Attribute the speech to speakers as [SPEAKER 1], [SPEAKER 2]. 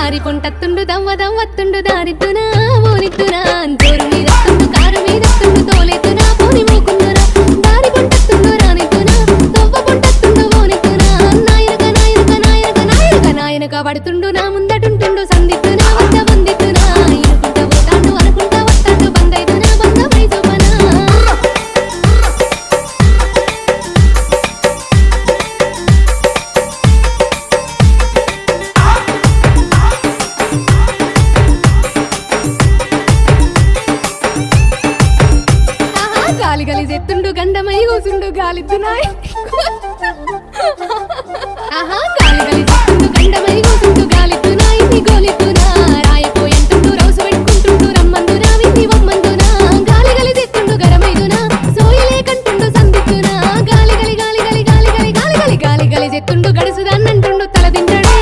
[SPEAKER 1] దారి పొంటత్తుండు దవ్వ దవ్వత్తుండు దారిద్దునా ఓనిద్దునా జోరు మీదత్తుండు కారు మీదత్తుండు తోలెత్తునా పోని మూకున్నురా దారి పొంటత్తుండు రానిద్దునా దవ్వ పొంటత్తుండు ఓనిద్దునా నాయనక నాయనక నాయనక నాయనక నాయనక పడుతుండు నా ముందటుంటుండు సందిద్దునా వద్ద వందిద్దునా ఇనుకుంట పోతాండు అనుకుంటా వస్తాండు బందైదునా బంధమై చూపనా గాలి గలి చెత్తుండు గండమై కూసుండు గాలిద్దునాయ్